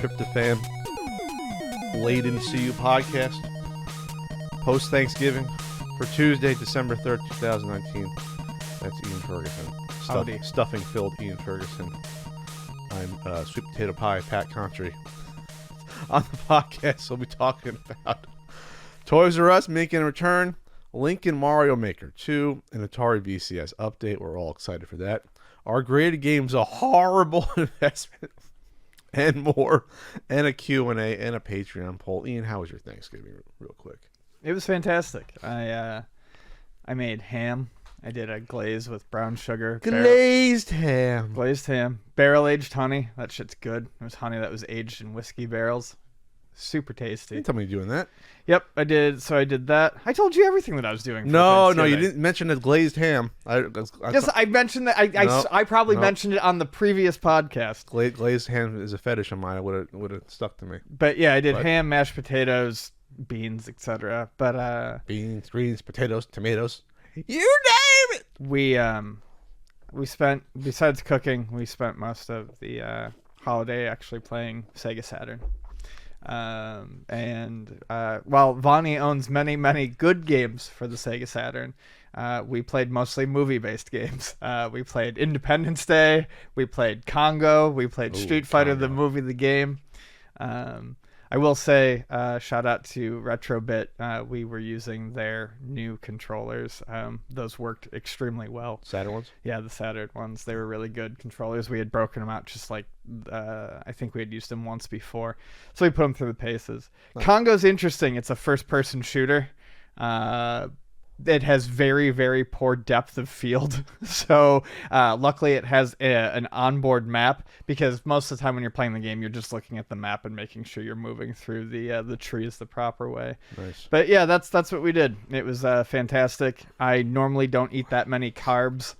tryptophan laden CU podcast. Post Thanksgiving for Tuesday, December 3rd, 2019. That's Ian Ferguson. Stuffing filled Ian Ferguson. I'm Sweet Potato Pie, Pat Contry. On the podcast, we'll be talking about Toys R Us making a return, Lincoln Mario Maker 2, and Atari VCS update. We're all excited for that. Our graded games, a horrible investment, and more, and a Q&A, and a Patreon poll. Ian, how was your Thanksgiving, real quick? It was fantastic. I made ham. I did a glaze with brown sugar. Glazed ham. Glazed ham. Barrel-aged honey. That shit's good. It was honey that was aged in whiskey barrels. Super tasty. You didn't tell me you're doing that. Yep, I did. So I did that. I told you everything that I was doing. No, you didn't mention the glazed ham. Yes, I mentioned that. I probably mentioned it on the previous podcast. Glazed ham is a fetish of mine. It would have stuck to me. But yeah, I did ham, mashed potatoes, beans, etc. But beans, greens, potatoes, tomatoes. You name it. We spent, besides cooking, we spent most of the holiday actually playing Sega Saturn. While Vonnie owns many good games for the Sega Saturn, we played mostly movie-based games. We played Independence Day, we played Congo, we played Street Fighter, Congo. The movie, the game. I will say, shout out to Retrobit. We were using their new controllers. Those worked extremely well. Saturn ones? Yeah, the Saturn ones. They were really good controllers. We had broken them out just like, I think we had used them once before. So we put them through the paces. Nice. Congo's interesting. It's a first-person shooter. It has very poor depth of field. So luckily it has an onboard map, because most of the time when you're playing the game, you're just looking at the map and making sure you're moving through the trees the proper way. Nice. But yeah, that's what we did. It was fantastic. I normally don't eat that many carbs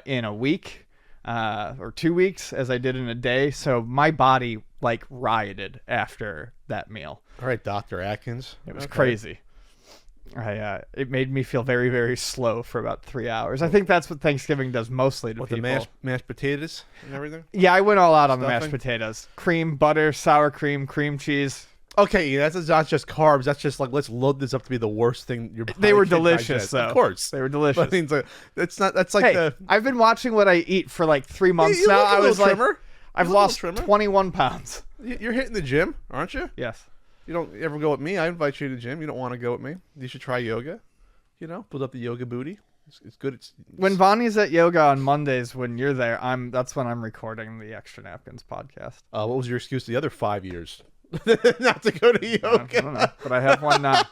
in a week or 2 weeks as I did in a day. So my body like rioted after that meal. All right, Dr. Atkins. It was crazy. It made me feel very slow for about 3 hours. I think that's what Thanksgiving does mostly to people. The mashed potatoes and everything? Yeah, I went all out on the mashed potatoes. Cream, butter, sour cream cheese. Okay, that's not just carbs. That's just like, let's load this up to be the worst thing your body They were can delicious, digest. though. Of course. They were delicious. But I mean, it's not, that's like I've been watching what I eat for like 3 months you now. Look I was like, trimmer. I've lost 21 pounds. You're hitting the gym, aren't you? Yes. You don't ever go with me. I invite you to the gym. You don't want to go with me. You should try yoga. Build up the yoga booty. It's good. When Vonnie's at yoga on Mondays, when you're there, that's when I'm recording the Extra Napkins podcast. What was your excuse the other 5 years not to go to yoga? I don't know, but I have one now.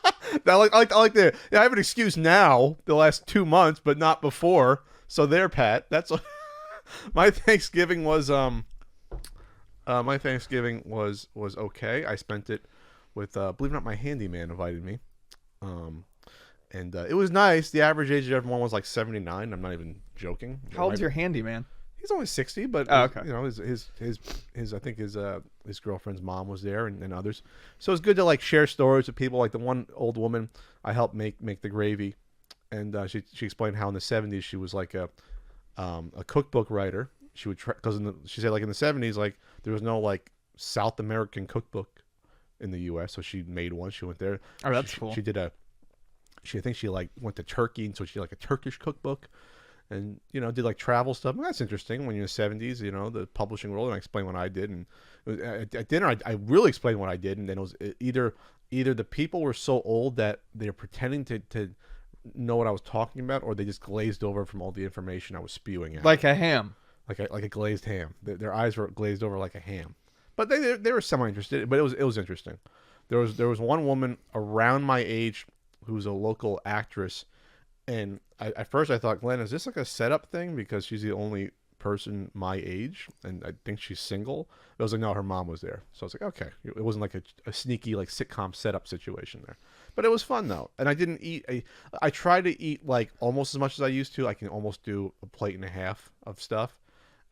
I like the. Yeah, I have an excuse now. The last 2 months, but not before. So there, Pat. That's my Thanksgiving was. My Thanksgiving was okay. I spent it with. Believe it or not, my handyman invited me. And it was nice. The average age of everyone was like 79. I'm not even joking. How old's your handyman? He's only 60, but okay. His I think his girlfriend's mom was there and others. So it's good to like share stories with people. Like the one old woman I helped make the gravy, and she explained how in the 70s she was like a cookbook writer. She would because she said like in the 70s like there was no like South American cookbook in the U.S. So she made one. She went there. Oh, that's cool. She did I think she like went to Turkey, and so she did like a Turkish cookbook, and did like travel stuff. And that's interesting when you're in the 70s, the publishing world. And I explained what I did, and it was, at dinner I really explained what I did, and then it was either the people were so old that they're pretending to know what I was talking about, or they just glazed over from all the information I was spewing out. Like a ham. Like a glazed ham. Their eyes were glazed over like a ham, but they were semi interested. But it was interesting. There was one woman around my age who's a local actress, and at first I thought, Glenn, is this like a setup thing because she's the only person my age and I think she's single? But I was like, no, her mom was there. So I was like, okay, it wasn't like a sneaky like sitcom setup situation there. But it was fun though, and I didn't eat I try to eat like almost as much as I used to. I can almost do a plate and a half of stuff,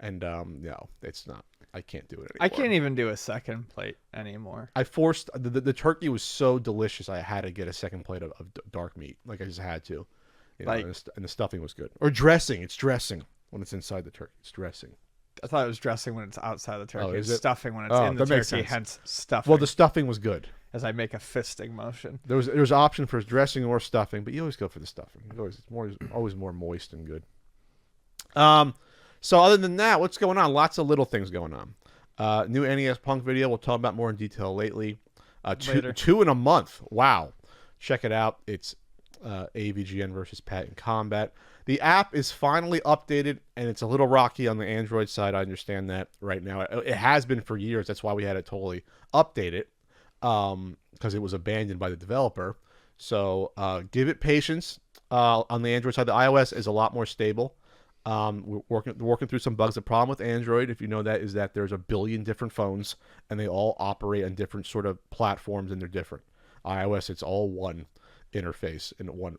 and no, it's not. I can't do it anymore. I can't even do a second plate anymore. I forced the turkey was so delicious. I had to get a second plate of dark meat. Like I just had to, and the stuffing was good. Or dressing. It's dressing when it's inside the turkey. It's dressing. I thought it was dressing when it's outside the turkey. Oh, is It's it? stuffing when it's Oh, in the that makes turkey, sense. hence stuffing. Well, the stuffing was good. As I make a fisting motion. There was an option for dressing or stuffing, but you always go for the stuffing. It's always more moist and good. So other than that, what's going on? Lots of little things going on. New NES Punk video. We'll talk about more in detail later. Two in a month. Wow. Check it out. It's AVGN versus Pat in Combat. The app is finally updated, and it's a little rocky on the Android side. I understand that right now. It has been for years. That's why we had it totally updated, because it was abandoned by the developer. So give it patience. On the Android side, the iOS is a lot more stable. We're working through some bugs. The problem with Android, if you know that, is that there's a billion different phones, and they all operate on different sort of platforms, and they're different. iOS, it's all one interface and one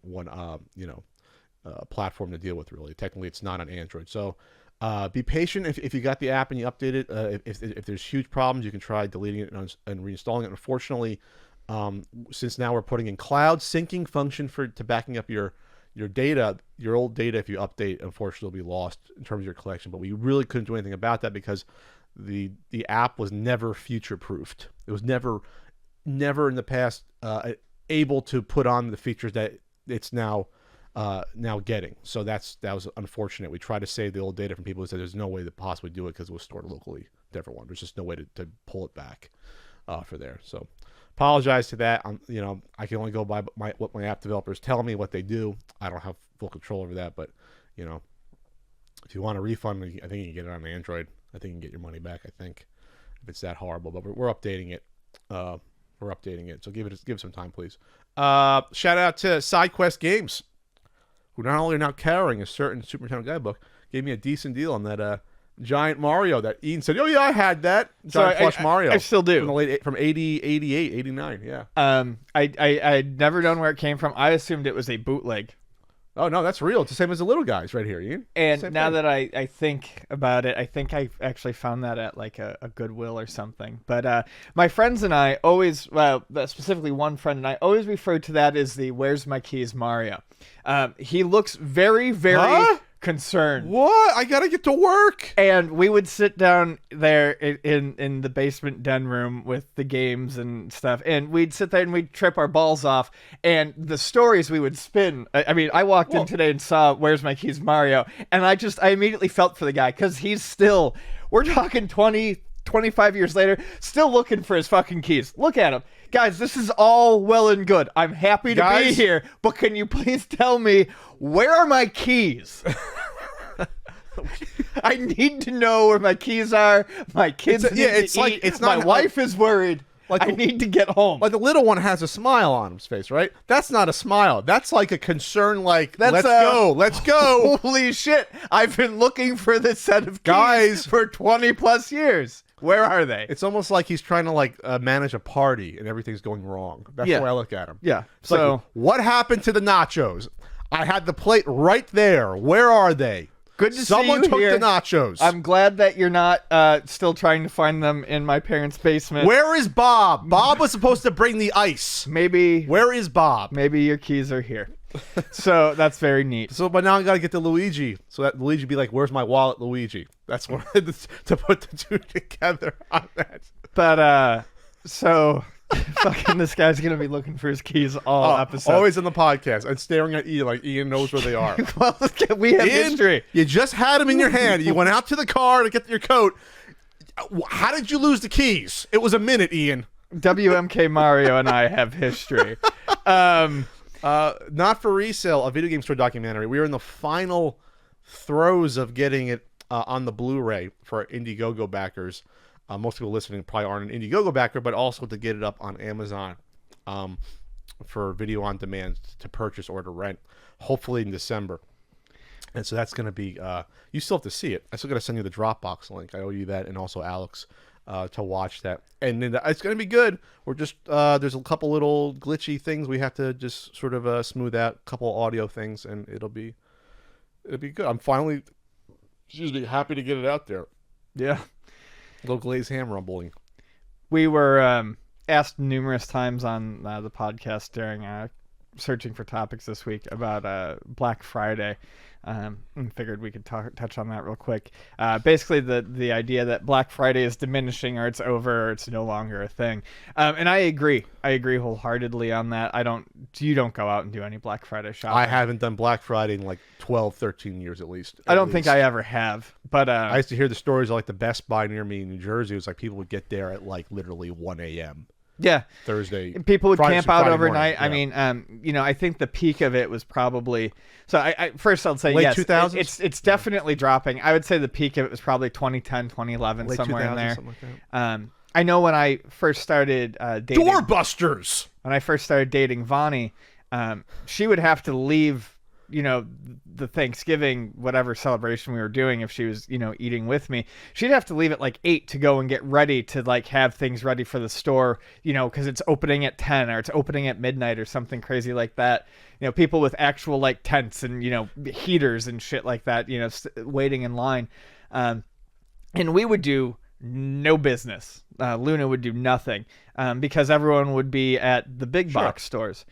platform to deal with. Really, technically, it's not on Android. So be patient. If you got the app and you update it, if there's huge problems, you can try deleting it and reinstalling it. Unfortunately, since now we're putting in cloud syncing function to backing up your data, your old data, if you update, unfortunately will be lost in terms of your collection. But we really couldn't do anything about that because the app was never future proofed. It was never in the past able to put on the features that it's now getting. So that was unfortunate. We tried to save the old data from people who said there's no way to possibly do it because it was stored locally, different one. There's just no way to pull it back for there. So apologize to that. I can only go by what my app developers tell me what they do. I don't have full control over that, but if you want a refund, I think you can get it on Android. I think you can get your money back, I think, if it's that horrible. But we're updating it. So give it some time, please. Shout out to SideQuest Games, who not only are now carrying a certain Super Nintendo guidebook, gave me a decent deal on that giant Mario that Ian said, oh yeah, I had that giant plush Mario. I still do. From 88, 89, yeah. I'd never known where it came from. I assumed it was a bootleg. Oh no, that's real. It's the same as the little guys right here, Ian. And now that I think about it, I think I actually found that at like a Goodwill or something. But my friends and I always, specifically one friend and I always refer to that as the "Where's My Keys" Mario. He looks very, very concerned. What? I gotta get to work. And we would sit down there in the basement den room with the games and stuff, and we'd sit there and we'd trip our balls off, and the stories we would spin. I mean, I walked in today and saw "Where's My Keys" Mario, and I immediately felt for the guy, because he's still, we're talking 25 years later, still looking for his fucking keys. Look at him. Guys, this is all well and good. I'm happy to be here, but can you please tell me, where are my keys? I need to know where my keys are. My kids need to eat. It's not, my wife is worried. I need to get home. Like the little one has a smile on his face, right? That's not a smile. That's like a concern, like, let's go. Holy shit. I've been looking for this set of keys for 20 plus years. Where are they? It's almost like he's trying to manage a party and everything's going wrong. That's the way I look at him. Yeah. It's like, what happened to the nachos? I had the plate right there. Where are they? Good to Someone see you here. took the nachos. I'm glad that you're not still trying to find them in my parents' basement. Where is Bob? Bob was supposed to bring the ice. Maybe. Where is Bob? Maybe your keys are here. So that's very neat. So, but now I got to get to Luigi. So that Luigi be like, where's my wallet, Luigi? That's what to put the two together on that. But, so... fucking this guy's gonna be looking for his keys all episode. Always in the podcast and staring at Ian like Ian knows where they are. Well, we have history. You just had them in your hand. You went out to the car to get your coat. How did you lose the keys? It was a minute, Ian. WMK Mario and I have history. Not for resale, a video game store documentary. We are in the final throes of getting it on the Blu-ray for our Indiegogo backers. Most people listening probably aren't an Indiegogo backer, but also to get it up on Amazon for video on demand to purchase or to rent, hopefully in December. And so that's going to be, you still have to see it. I still got to send you the Dropbox link. I owe you that, and also Alex to watch that. And then it's going to be good. We're just, there's a couple little glitchy things we have to just sort of smooth out, a couple audio things, and it'll be good. I'm finally, happy to get it out there. Yeah. Little glazed ham rumbling. We were asked numerous times on the podcast during searching for topics this week about Black Friday. And figured we could touch on that real quick. Basically, the idea that Black Friday is diminishing, or it's over, or it's no longer a thing. And I agree. I agree wholeheartedly on that. You don't go out and do any Black Friday shopping. I haven't done Black Friday in like 12, 13 years at least. I don't think I ever have. But I used to hear the stories of like the Best Buy near me in New Jersey. It was like people would get there at like literally 1 a.m. Yeah, Thursday. People would camp out Friday overnight. morning, yeah. I mean, I think the peak of it was probably. So I first I'll say late yes. 2000s? It's definitely dropping. I would say the peak of it was probably 2010, 2011, late somewhere in there. Something like that. I know when I first started dating. Doorbusters. When I first started dating Vonnie, she would have to leave. The Thanksgiving, whatever celebration we were doing, if she was, eating with me, she'd have to leave at like 8 to go and get ready to like have things ready for the store, because it's opening at 10 or it's opening at midnight or something crazy like that. People with actual like tents and, heaters and shit like that, waiting in line. And we would do no business. Luna would do nothing because everyone would be at the big box stores.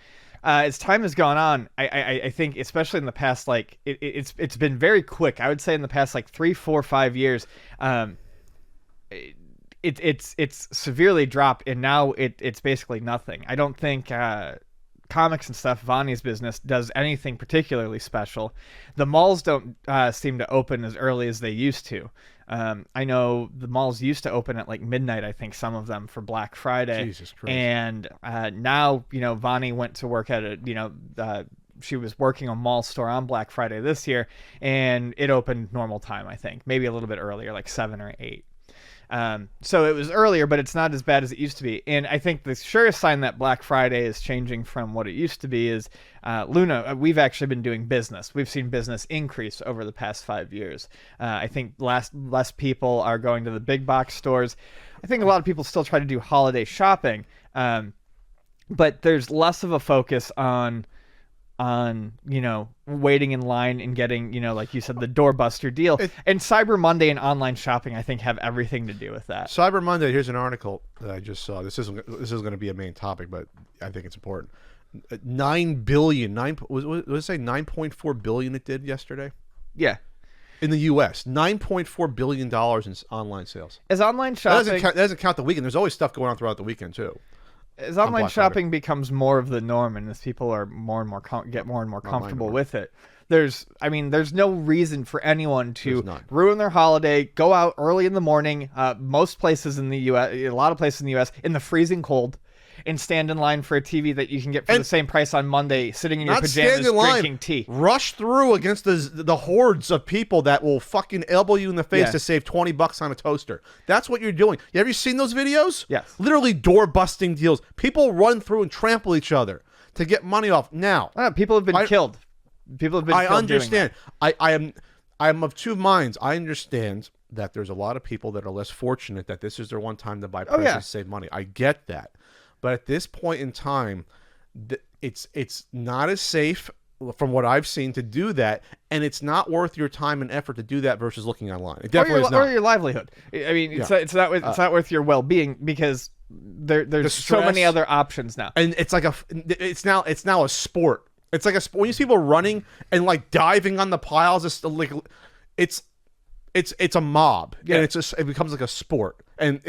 As time has gone on, I think, especially in the past, like it's been very quick. I would say in the past like 3, 4, 5 years, it's severely dropped, and now it's basically nothing. I don't think comics and stuff, Vonnie's business, does anything particularly special. The malls don't seem to open as early as they used to. I know the malls used to open at like midnight, I think, some of them for Black Friday. Jesus Christ. And now, Vonnie went to work at she was working a mall store on Black Friday this year, and it opened normal time, I think. Maybe a little bit earlier, like 7 or 8. So it was earlier, but it's not as bad as it used to be. And I think the surest sign that Black Friday is changing from what it used to be is Luna. We've actually been doing business. We've seen business increase over the past 5 years. I think less people are going to the big box stores. I think a lot of people still try to do holiday shopping, but there's less of a focus on waiting in line and getting, like you said, the doorbuster deal. And Cyber Monday and online shopping, I think, have everything to do with that. Cyber Monday, here's an article that I just saw. This isn't going to be a main topic, but I think it's important. 9 billion, was it say 9.4 billion it did yesterday? Yeah. In the U.S., $9.4 billion in online sales. As online shopping... That doesn't count the weekend. There's always stuff going on throughout the weekend, too. As online shopping becomes more of the norm, and as people are more and more get more and more comfortable with it, there's no reason for anyone to ruin their holiday, go out early in the morning. Most places in the U.S., a lot of places in the U.S., in the freezing cold, and stand in line for a TV that you can get for the same price on Monday, sitting in your pajamas drinking tea. Rush through against the hordes of people that will fucking elbow you in the face to save $20 on a toaster. That's what you're doing. Have you seen those videos? Yes. Literally door-busting deals. People run through and trample each other to get money off. Now, people have been killed. People have been killed. I understand. I am of two minds. I understand that there's a lot of people that are less fortunate that this is their one time to buy presents to save money. I get that. But at this point in time, it's not as safe, from what I've seen, to do that, and it's not worth your time and effort to do that versus looking online. It definitely is not. Or your livelihood. I mean, it's not worth your well-being, because there's so many other options now. And it's like it's now a sport. It's like a sport. When you see people running and like diving on the piles, it's a mob, and it becomes like a sport, and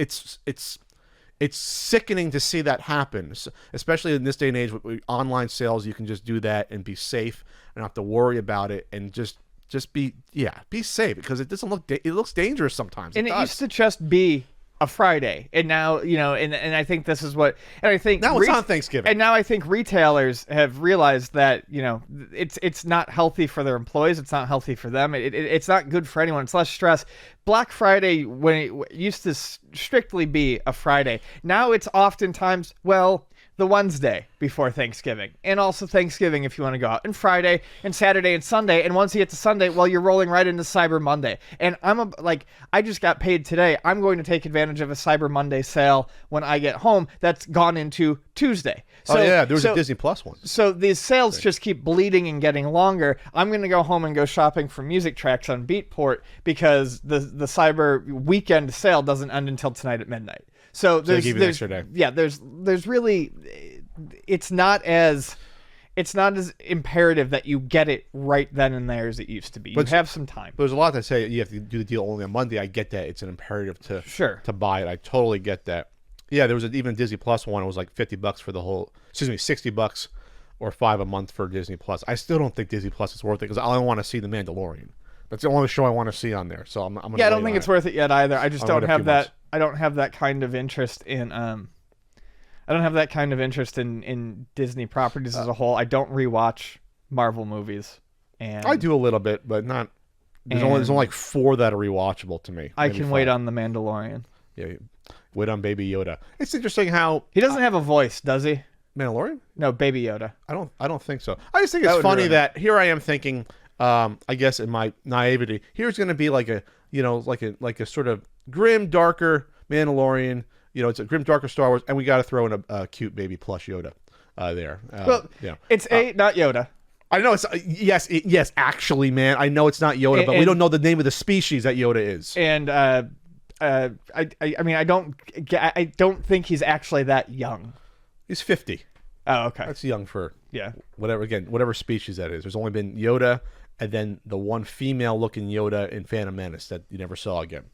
it's sickening to see that happen, especially in this day and age with online sales. You can just do that and be safe and not have to worry about it, and just be safe, because it doesn't it looks dangerous sometimes. And it used to just be a Friday, and now and I think this is what, and I think now it's on Thanksgiving, and now I think retailers have realized that it's not healthy for their employees, it's not healthy for them, it's not good for anyone, it's less stress. Black Friday, when it used to strictly be a Friday, now it's oftentimes the Wednesday before Thanksgiving, and also Thanksgiving if you want to go out, and Friday and Saturday and Sunday, and once you get to Sunday, you're rolling right into Cyber Monday. And I just got paid today. I'm going to take advantage of a Cyber Monday sale when I get home that's gone into Tuesday. So, there was a Disney Plus one. So these sales just keep bleeding and getting longer. I'm going to go home and go shopping for music tracks on Beatport, because the Cyber weekend sale doesn't end until tonight at midnight. So there's really, it's not as it's not as imperative that you get it right then and there as it used to be. You have some time. But there's a lot that say you have to do the deal only on Monday. I get that. It's an imperative to buy it. I totally get that. Yeah, there was even a Disney Plus one. It was like $50 for the whole, $60 or $5 a month for Disney Plus. I still don't think Disney Plus is worth it because I only want to see The Mandalorian. That's the only show I want to see on there. So I'm gonna I don't think it's worth it yet either. I just don't have that. I don't have that kind of interest in I don't have that kind of interest in Disney properties as a whole. I don't rewatch Marvel movies, and I do a little bit, but not. There's only like 4 that are rewatchable to me. I can wait on The Mandalorian. Yeah, wait on Baby Yoda. It's interesting how he doesn't have a voice, does he? Mandalorian? No, Baby Yoda. I don't think so. I just think it's funny that here I am thinking. I guess in my naivety, here's going to be like a like a sort of grim, darker Mandalorian. It's a grim, darker Star Wars, and we got to throw in a cute baby plush Yoda there. It's not Yoda. I know it's yes. Actually, man, I know it's not Yoda, but we don't know the name of the species that Yoda is. And I mean, I don't think he's actually that young. He's 50. Oh, okay. That's young for whatever species that is. There's only been Yoda, and then the one female-looking Yoda in Phantom Menace that you never saw again.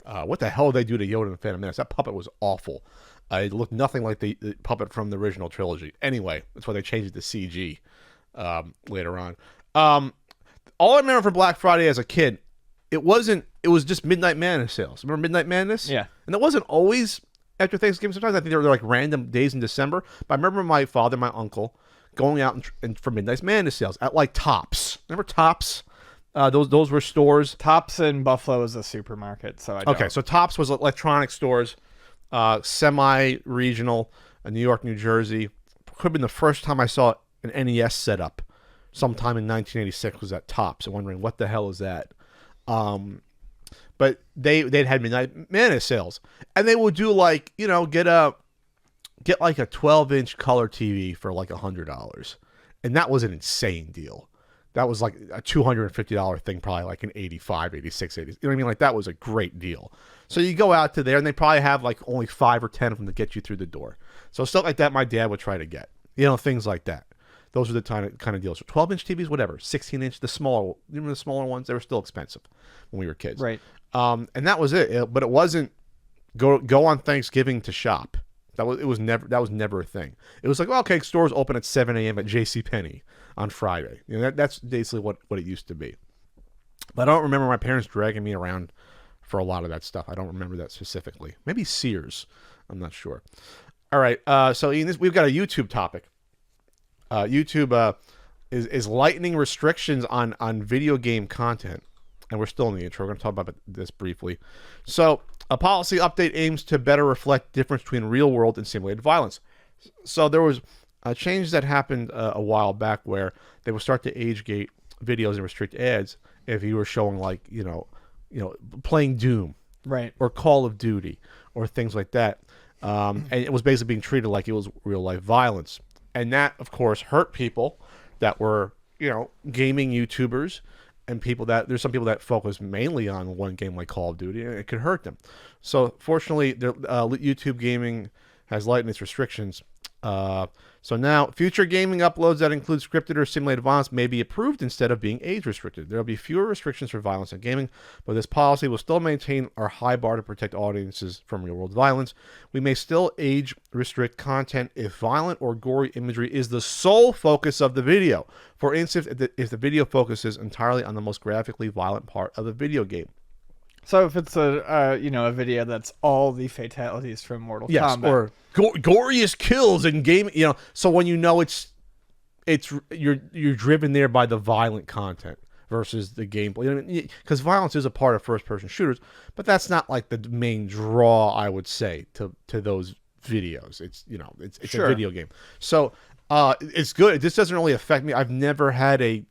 What the hell did they do to Yoda in Phantom Menace? That puppet was awful. It looked nothing like the puppet from the original trilogy. Anyway, that's why they changed it to CG later on. All I remember from Black Friday as a kid, it was just Midnight Madness sales. Remember Midnight Madness? Yeah. And it wasn't always after Thanksgiving. Sometimes I think they were like random days in December. But I remember my father, my uncle, going out and for Midnight Madness sales at like Tops. Remember Tops? Those were stores. Tops in Buffalo is a supermarket, so I don't. Okay, so Tops was electronic stores, semi-regional, New York, New Jersey. Could have been the first time I saw an NES set up. Sometime in 1986 was at Tops. I'm wondering what the hell is that. But they'd had Midnight Madness sales, and they would do like get like a 12-inch color TV for like $100, and that was an insane deal. That was like a $250 thing, probably like an 85, 86, 80. You know what I mean? Like that was a great deal. So you go out to there, and they probably have like only 5 or 10 of them to get you through the door. So stuff like that, my dad would try to get. Things like that. Those are the kind of deals. 12-inch TVs, whatever. 16-inch, the smaller ones, they were still expensive when we were kids. Right. And that was it. But it wasn't go on Thanksgiving to shop. That was never a thing. It was like, well, okay, stores open at 7 a.m. at JCPenney on Friday. That's basically what it used to be. But I don't remember my parents dragging me around for a lot of that stuff. I don't remember that specifically. Maybe Sears. I'm not sure. All right. So Ian, we've got a YouTube topic. YouTube is lightening restrictions on video game content. And we're still in the intro. We're going to talk about this briefly. So a policy update aims to better reflect the difference between real world and simulated violence. So there was a change that happened a while back where they would start to age gate videos and restrict ads if you were showing like, playing Doom. Right. Or Call of Duty or things like that. And it was basically being treated like it was real life violence. And that, of course, hurt people that were, gaming YouTubers. And there's some people that focus mainly on one game like Call of Duty, and it could hurt them. So fortunately, YouTube gaming has lightened its restrictions. So now, future gaming uploads that include scripted or simulated violence may be approved instead of being age restricted. There will be fewer restrictions for violence in gaming, but this policy will still maintain our high bar to protect audiences from real-world violence. We may still age restrict content if violent or gory imagery is the sole focus of the video. For instance, if the video focuses entirely on the most graphically violent part of the video game. So if it's a video that's all the fatalities from Mortal Kombat, or goriest kills in game, so when you're driven there by the violent content versus the gameplay, because violence is a part of first-person shooters, but that's not like the main draw, I would say, to those videos. It's a video game, so it's good. This doesn't really affect me. I've never had a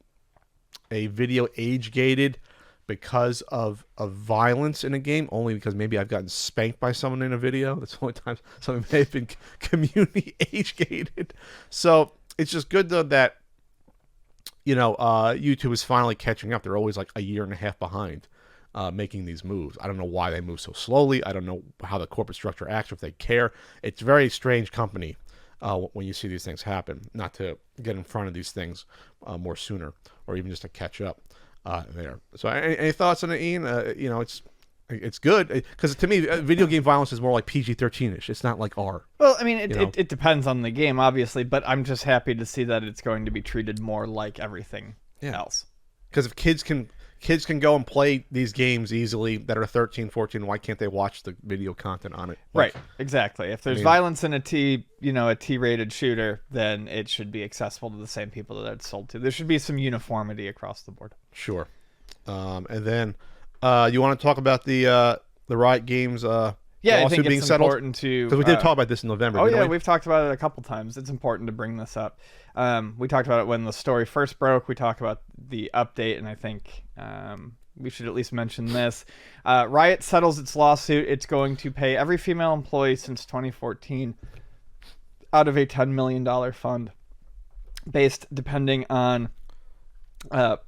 video age gated because of violence in a game, only because maybe I've gotten spanked by someone in a video. That's the only time something may have been community age-gated. So it's just good, though, that, YouTube is finally catching up. They're always like a year and a half behind making these moves. I don't know why they move so slowly. I don't know how the corporate structure acts or if they care. It's a very strange company when you see these things happen, not to get in front of these things more sooner, or even just to catch up there. So any thoughts on it, Ian? It's good because to me, video game violence is more like PG-13ish. It's not like R. Well, I mean, it depends on the game, obviously, but I'm just happy to see that it's going to be treated more like everything else. Because if kids can go and play these games easily that are 13, 14, why can't they watch the video content on it? Right, exactly. If there's violence in a T-rated shooter, then it should be accessible to the same people that it's sold to. There should be some uniformity across the board. Sure. And then you want to talk about the Riot Games I think it's important to... Because we did talk about this in November. Oh, yeah, we've talked about it a couple times. It's important to bring this up. We talked about it when the story first broke. We talked about the update, and I think we should at least mention this. Riot settles its lawsuit. It's going to pay every female employee since 2014 out of a $10 million fund, based depending on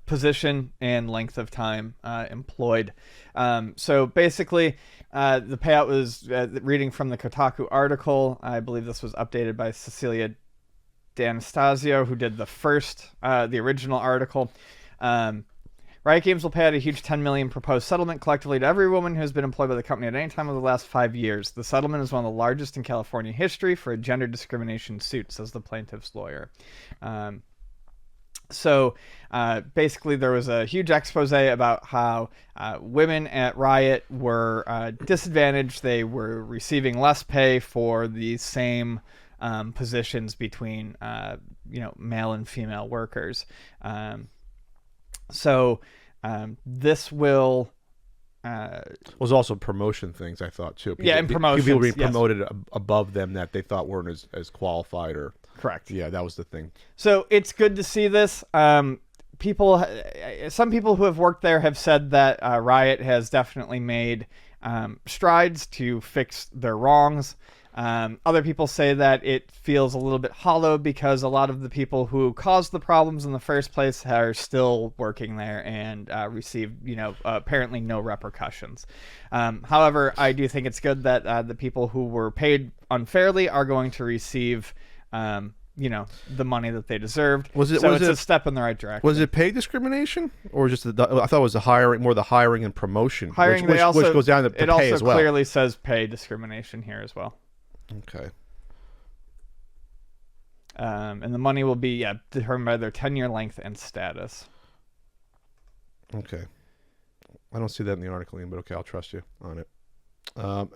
position and length of time employed. So basically, the payout was, reading from the Kotaku article, I believe this was updated by Cecilia D'Anastasio, who did the original article. Riot Games will pay out a huge $10 million proposed settlement collectively to every woman who has been employed by the company at any time over the last 5 years. The settlement is one of the largest in California history for a gender discrimination suit, says the plaintiff's lawyer. So basically, there was a huge expose about how women at Riot were disadvantaged. They were receiving less pay for the same positions between male and female workers. This will... was also promotion things, I thought, too. And promotions. People being promoted above them that they thought weren't as qualified or... Correct. Yeah, that was the thing. So it's good to see this. Some people who have worked there have said that Riot has definitely made strides to fix their wrongs. Other people say that it feels a little bit hollow because a lot of the people who caused the problems in the first place are still working there and receive, apparently no repercussions. However, I do think it's good that the people who were paid unfairly are going to receive the money that they deserved. It's a step in the right direction. Was it pay discrimination, or just I thought it was the hiring and promotion, which goes down to pay as well. It also clearly says pay discrimination here as well. Okay. And the money will be determined by their tenure length and status. Okay. I don't see that in the article, Ian, but okay, I'll trust you on it.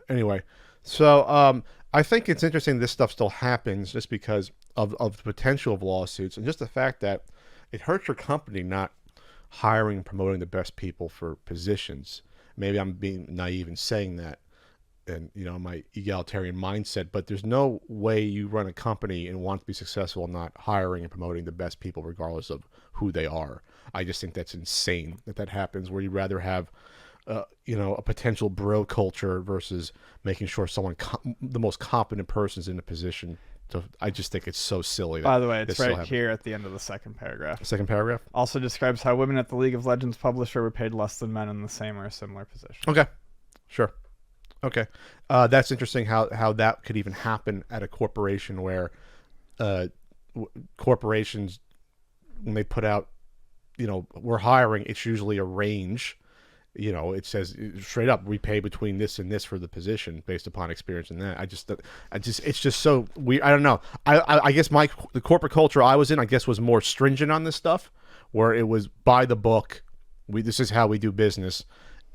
Anyway, so I think it's interesting this stuff still happens just because of the potential of lawsuits and just the fact that it hurts your company not hiring and promoting the best people for positions. Maybe I'm being naive in saying that, and my egalitarian mindset, but there's no way you run a company and want to be successful not hiring and promoting the best people regardless of who they are. I just think that's insane that happens, where you'd rather have a potential bro culture versus making sure the most competent person's in a position. So I just think it's so silly. By the way, it's right here at the end of the second paragraph. Second paragraph also describes how women at the League of Legends publisher were paid less than men in the same or a similar position. Okay, sure. Okay, that's interesting how that could even happen at a corporation where corporations, when they put out, we're hiring, it's usually a range. It says straight up, we pay between this and this for the position based upon experience and that. It's just so weird. I don't know. I guess the corporate culture I was in, I guess, was more stringent on this stuff, where it was by the book. This is how we do business.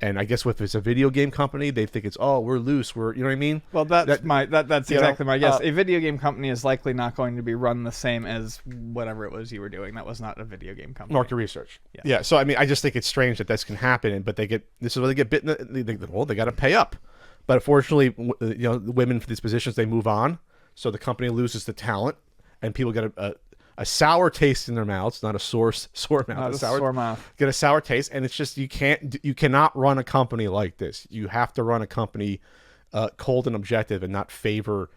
And I guess if it's a video game company, they think it's, we're loose. You know what I mean? Well, that's exactly my guess. A video game company is likely not going to be run the same as whatever it was you were doing. That was not a video game company. Market research. Yeah. So, I mean, I just think it's strange that this can happen, but this is where they get bitten. They got to pay up. But unfortunately, the women for these positions, they move on. So the company loses the talent and people get a sour taste in their mouths, not a sore mouth. Not a sour mouth. Get a sour taste, and it's just you cannot run a company like this. You have to run a company cold and objective, and not favor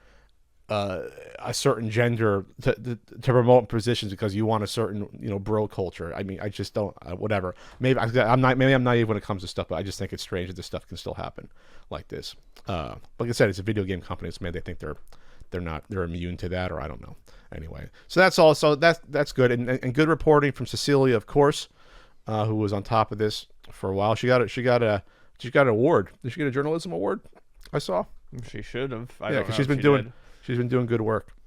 a certain gender to promote positions because you want a certain bro culture. I mean, I just don't. Whatever. Maybe I'm naive when it comes to stuff, but I just think it's strange that this stuff can still happen like this. Like I said, it's a video game company. It's maybe they think they're immune to that, or I don't know. Anyway, so that's all. So that's good, and good reporting from Cecilia, of course, who was on top of this for a while. She got an award. Did she get a journalism award? I saw. She should have. Yeah, because she's been doing good work.